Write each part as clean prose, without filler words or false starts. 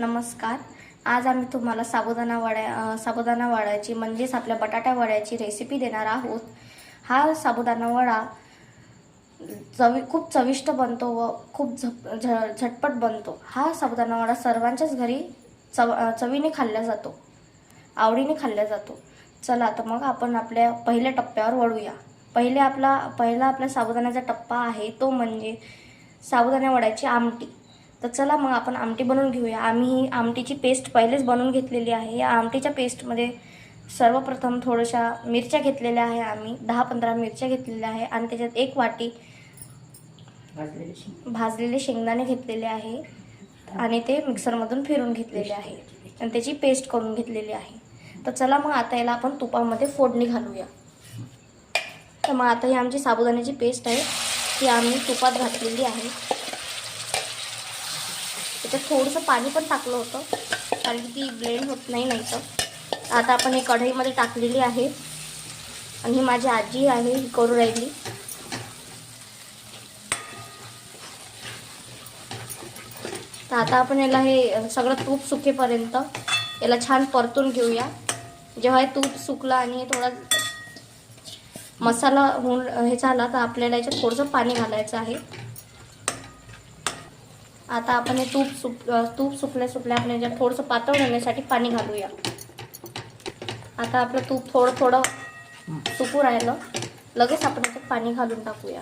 नमस्कार. आज आम्ही तुम्हाला साबुदाणा वड्याची म्हणजेच आपल्या बटाटा वड्याची रेसिपी देणार आहोत. हा साबुदाणा वडा खूप चविष्ट बनतो व खूप झटपट बनतो. हा साबुदाणा वडा सर्वांच्याच घरी चवीने खाल्ला जातो, आवडीने खाल्ला जातो. चला तर मग आपण आपल्या पहिल्या टप्प्यावर वळूया. पहिला आपला साबुदाण्याचा टप्पा आहे तो म्हणजे साबुदाणा वड्याची आमटी. तर चला मग आपण आमटी बनवून घेऊया. आम्ही ही आमटीची पेस्ट पहिलेच बनवून घेतलेली आहे. या आमटीच्या पेस्टमध्ये सर्वप्रथम थोड्याशा मिरच्या घेतलेल्या आहे. आम्ही 10-15 मिरच्या घेतलेल्या आहे आणि त्याच्यात 1 वाटी भाजलेले शेंगदाणे घेतलेले आहे आणि ते मिक्सरमधून फिरून घेतलेले आहे आणि त्याची पेस्ट करून घेतलेली आहे. तर चला मग आता याला आपण तुपामध्ये फोडणी घालूया. तर मग आता ही आमची साबुदाण्याची पेस्ट आहे ती आम्ही तुपात घातलेली आहे. त्याच्यात थोडंसं पाणी पण टाकलं होतं कारण की ती ब्लेंड होत नाही. तर आता आपण ही कढईमध्ये टाकलेली आहे आणि ही माझी आजी आहे, ही करू राहिली. तर आता आपण याला हे सगळं तूप सुकेपर्यंत याला छान परतून घेऊया. जेव्हा हे तूप सुकलं आणि हे थोडा मसाला होऊन हे झाला तर आपल्याला याच्यात थोडंसं पाणी घालायचं आहे. आता आपण हे तूप सुकल्या आपण याच्यात थोडंसं पातळ होण्यासाठी पाणी घालूया. आता आपलं तूप थोडं सुकू राहिलं, लगेच आपण याच्यात पाणी घालून टाकूया.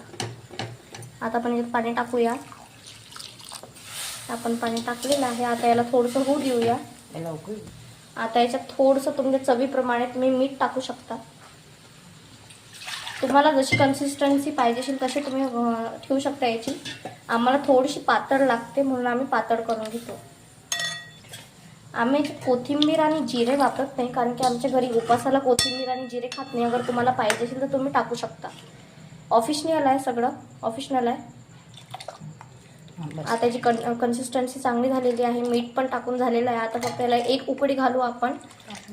आता आपण याच्यात पाणी टाकूया. आपण पाणी टाकलेलं आहे. आता याला थोडंसं होऊ देऊया. आता याच्यात थोडंसं तुमच्या चवीप्रमाणे तुम्ही मीठ टाकू शकता. तुम्हाला जशी कन्सिस्टन्सी पाहिजे असेल तशी तुम्ही ठेवू शकता याची. आम्हाला थोडीशी पातळ लागते म्हणून आम्ही पातळ करून घेतो. आम्ही कोथिंबीर आणि जिरे वापरत नाही कारण की आमच्या घरी उपासाला कोथिंबीर आणि जिरे खात नाही. अगर तुम्हाला पाहिजे असेल तर तुम्ही टाकू शकता. ऑप्शनल आहे, सगळं ऑप्शनल आहे. आता याची कन्सिस्टन्सी चांगली झालेली आहे. मीठ पण टाकून झालेलं आहे. आता फक्त याला 1 उकळी घालू आपण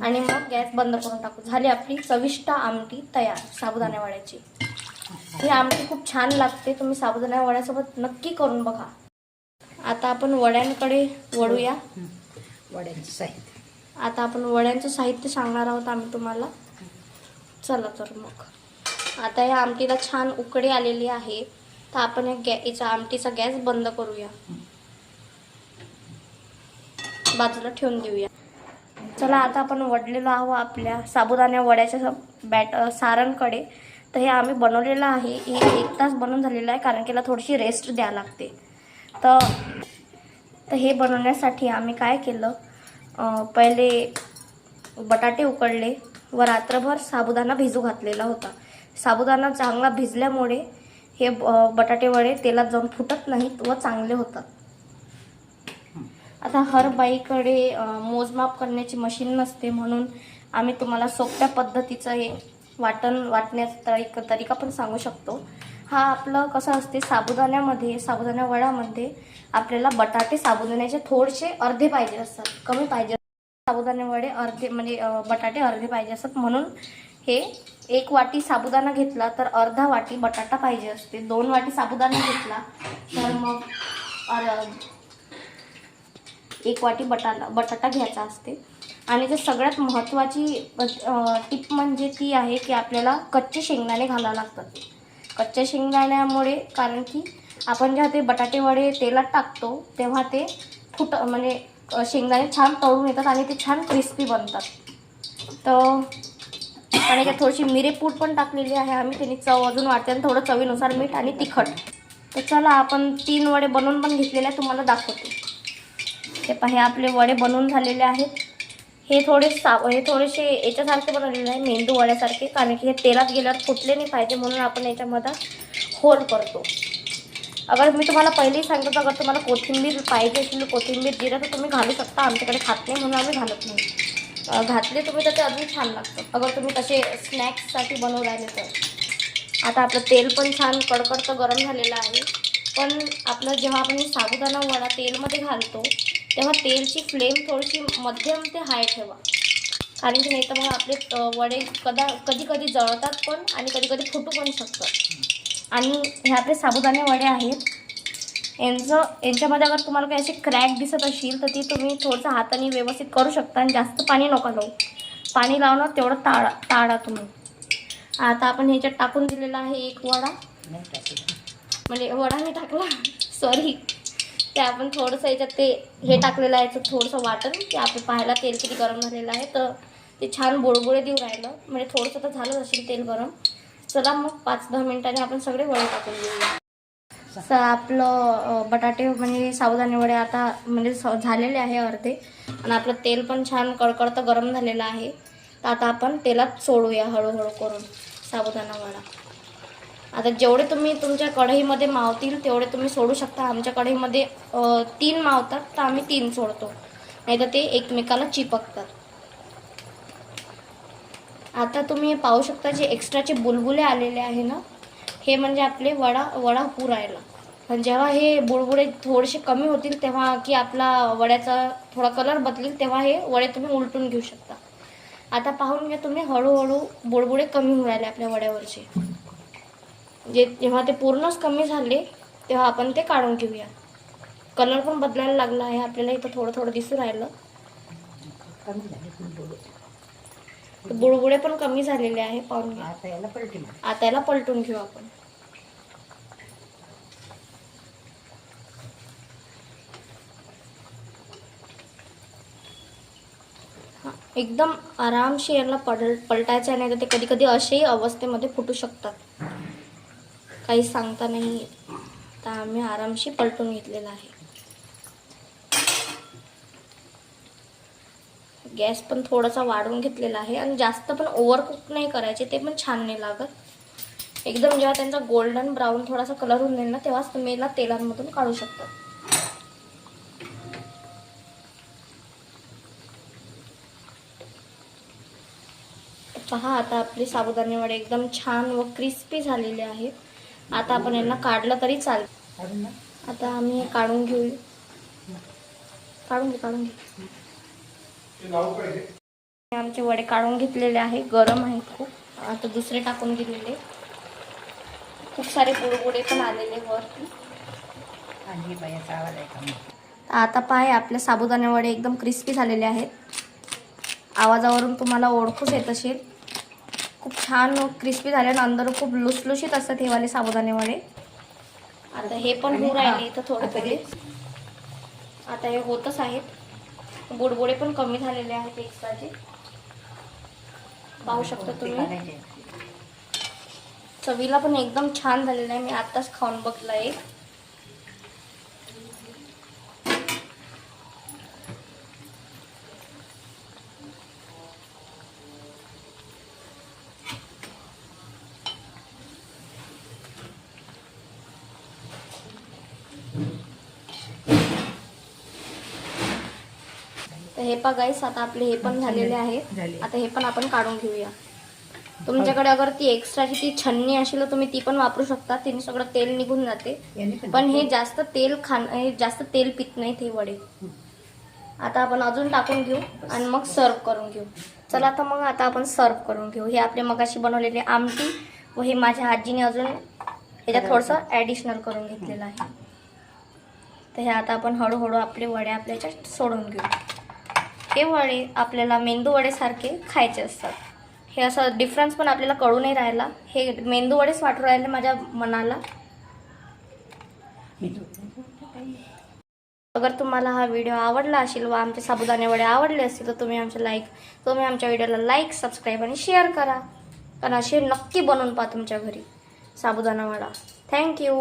आणि मग गॅस बंद करून टाकू. झाली आपली चविष्ट आमटी तयार साबुदाणा वड्याची. ही आमटी खूप छान लागते. तुम्ही साबुदाणा वड्यासोबत नक्की करून बघा. आता आपण वड्यांकडे वळूया. वड्यांचं साहित्य आता आपण वड्यांचं साहित्य सांगणार आहोत आम्ही तुम्हाला. चला तर मग आता या आमटीला छान उकळी आलेली आहे तर आपण याचा आमटीचा गॅस बंद करूया, बाजूला ठेवून देऊया. चला आता आपण वडलेलो आहोत आपल्या साबुदाणा वड्याच्या सारणकडे. तर हे आम्ही बनवलेलं आहे. हे 1 तास बनवून झालेलं आहे कारण की याला थोडीशी रेस्ट द्यावी लागते. तर हे बनवण्यासाठी आम्ही काय केलं, पहिले बटाटे उकडले व रात्रभर साबुदाणा भिजू घातलेला होता. साबुदाणा चांगला भिजल्यामुळे हे बटाटे वडे तेलात जाऊन फुटत नाहीत व चांगले होतात. आता हर बाईकडे मोजमाप करण्याची मशीन नसते म्हणून आम्ही तुम्हाला सोप्या पद्धतीचं हे वाटण्याचा तरीका पण सांगू शकतो. हा आपलं कसं असते, साबुदाणा वड्यामध्ये आपल्याला बटाटे साबुदाण्याचे थोडेसे अर्धे पाहिजे असतात, कमी पाहिजे. साबुदाणे वडे अर्धे म्हणजे बटाटे अर्धे पाहिजे असतात म्हणून हे 1 वाटी साबुदाणा घेतला तर अर्धा वाटी बटाटा पाहिजे असते. 2 वाटी साबुदाणा घेतला तर मग 1 वाटी बटाटा घ्यायचा असते. आणि जे सगळ्यात महत्त्वाची टिप म्हणजे ती आहे की आपल्याला कच्चे शेंगदाणे घालावे लागतात. कच्च्या शेंगदाण्यामुळे कारण की आपण जेव्हा ते बटाटे वडे तेलात टाकतो तेव्हा ते म्हणजे शेंगदाणे छान तळून येतात आणि ते छान क्रिस्पी बनतात. तर आणि त्यात थोडीशी मिरेपूड पण टाकलेली आहे आम्ही, त्याने चव अजून वाढते आणि थोडं चवीनुसार मीठ आणि तिखट. तर चला आपण 3 वडे बनवून पण घेतलेले आहे, तुम्हाला दाखवते. ते हे आपले वडे बनवून झालेले आहेत. हे थोडेसे याच्यासारखे बनवलेले आहे, मेंदू वड्यासारखे, कारण की हे तेलात गेल्यावर फुटले नाही पाहिजे म्हणून आपण याच्यामध्ये होल करतो. अगर मी तुम्हाला पहिलेही सांगतो, अगर तुम्हाला कोथिंबीर पाहिजे असेल, कोथिंबीर जिरं तर तुम्ही घालू शकता. आमच्याकडे खात नाही म्हणून आम्ही घालत नाही. घातले तुम्ही तर ते अजून छान लागतं अगर तुम्ही तसे स्नॅक्ससाठी बनवू राहिले तर. आता आपलं तेल पण छान कडकडतं गरम झालेलं आहे. पण आपलं जेव्हा आपण साबुदाणा वडा तेलमध्ये घालतो तेव्हा तेलची फ्लेम थोडीशी मध्यम ते हाय ठेवा, कारण की नाही तर मग आपले वडे कधी जळतात पण आणि कधी फुटू पण शकतात. आणि हे आपले साबुदाणे वडे आहेत यांच्यामध्ये अगर तुम्हाला काही असे क्रॅक दिसत असतील तर ती तुम्ही थोडंसं हाताने व्यवस्थित करू शकता आणि जास्त पाणी नका लावू. पाणी लावणं तेवढं टाळा तुम्ही. आता आपण ह्याच्यात टाकून दिलेला आहे एक वडा, नाही टाकलं. म्हणजे वडा नाही टाकला सॉरी. ते आपण थोडंसं याच्यात ते हे टाकलेलं आहे थोडंसं वाटण, ते आपण पाहायला तेल किती गरम झालेलं आहे तर ते छान बुडबुडे देऊ राहिलं, म्हणजे थोडंसं तर झालं असेल तेल गरम. चला मग 5-10 मिनिटांनी आपण सगळे वडे टाकून घेऊया. आपलं बटाटे म्हणजे साबुदाणे वडे आता म्हणजे झालेले आहे अर्धे, आणि आपलं तेल पण छान कडकडतं गरम झालेलं आहे. तर आता आपण तेलात सोडूया हळूहळू करून साबुदाणा वडा. आता जेवढे तुम्ही तुमच्या कढईमध्ये मावतील तेवढे तुम्ही सोडू शकता. आमच्या कढईमध्ये 3 मावतात तर आम्ही 3 सोडतो, नाही तर ते एकमेकाला चिपकतात. आता तुम्ही पाहू शकता जे एक्स्ट्राचे बुलबुले आलेले आहे ना, हे म्हणजे आपले वडा होऊ राहिला. पण जेव्हा हे बुडबुडे थोडेसे कमी होतील तेव्हा की आपला वड्याचा थोडा कलर बदलेल तेव्हा हे वडे तुम्ही उलटून घेऊ शकता. आता पाहून घ्या तुम्ही, हळूहळू बुडबुडे कमी होऊ राहिले आपल्या वड्यावरचे. जेव्हा ते पूर्णच कमी झाले तेव्हा आपण ते काढून घेऊया. कलर पण बदलायला लागला आहे आपल्याला, इथं थोडं थोडं दिसू राहिलं. कमी झाले बुडबुडे. बुडबुडे पण कमी झालेले आहे पाहून घ्या. आता याला पलटी. आता याला पलटून घेऊ आपण. एकदम आरामशी याला पलटायचं नाही तर ते कधी कधी अशाही अवस्थेमध्ये फुटू शकतात, काही सांगता नाही. तर आम्ही आरामशी पलटून घेतलेला आहे. गॅस पण थोडासा वाढवून घेतलेला आहे आणि जास्त पण ओव्हर कुक नाही करायचे, ते पण छान नाही लागत. एकदम जेव्हा त्यांचा गोल्डन ब्राऊन थोडासा कलर होऊन जाईल ना तेव्हाच तुम्ही याला तेलांमधून काढू शकता. पहा आता आपले साबुदाणे वडे एकदम छान व क्रिस्पी झालेले आहेत. आता आपण यांना काढलं तरी चालेल. आता आम्ही हे काढून घेऊ. काढून घे. आमचे वडे काढून घेतलेले आहे, गरम आहेत खूप. आता दुसरे टाकून दिलेले, खूप सारे बुडबुडे पण आलेले वरती. आणि बायाचा आवाज आहे का? आता पाहे आपले साबुदाणे वडे एकदम क्रिस्पी झालेले आहेत. आवाजावरून तुम्हाला ओळखूच येत असेल. खूप छान क्रिस्पी झाले आणि अंदर खूप लुसलुशीत असतात हे वाले साबुदाणे वडे. आता हे पण होऊ राहिले इथं थोडे थोडे. आता हे होतच आहेत. बुडबुडे पण कमी झालेले आहेत एक्स्ट्राचे, पाहू शकता तुम्ही. चवीला पण एकदम छान झालेलं आहे. मी आताच खाऊन बघला एक. तर हे पहा गाईस, आता आपले हे पण झालेले आहेत. आता हे पण आपण काढून घेऊया. तुमच्याकडे अगर ती एक्स्ट्राची ती छन्नी असेल तर तुम्ही ती पण वापरू शकता, तिने सगळं तेल निघून जाते. पण हे जास्त तेल पित नाहीत हे वडे. आता आपण अजून टाकून घेऊ आणि मग सर्व करून घेऊ. चला तर मग आता आपण सर्व करून घेऊ. हे आपले मगाशी बनवलेले आमटी व हे माझ्या आजीने अजून याच्यात थोडंसं ॲडिशनल करून घेतलेलं आहे. तर हे आता आपण हळूहळू आपले वडे आपल्या याच्यात सोडून घेऊ. हे वडे आपल्याला मेंदू वडेसारखे खायचे असतात. हे असं डिफरन्स पण आपल्याला कळू नाही राहिला. हे मेंदू वडेच वाटू राहिले माझ्या मनाला. अगर तुम्हाला हा व्हिडिओ आवडला असेल व आमचे साबुदाणे वडे आवडले असतील तर तुम्ही आमच्या व्हिडिओला लाईक, सबस्क्राईब आणि शेअर करा. कारण असे नक्की बनवून पहा तुमच्या घरी साबुदाणा वडा. थँक्यू.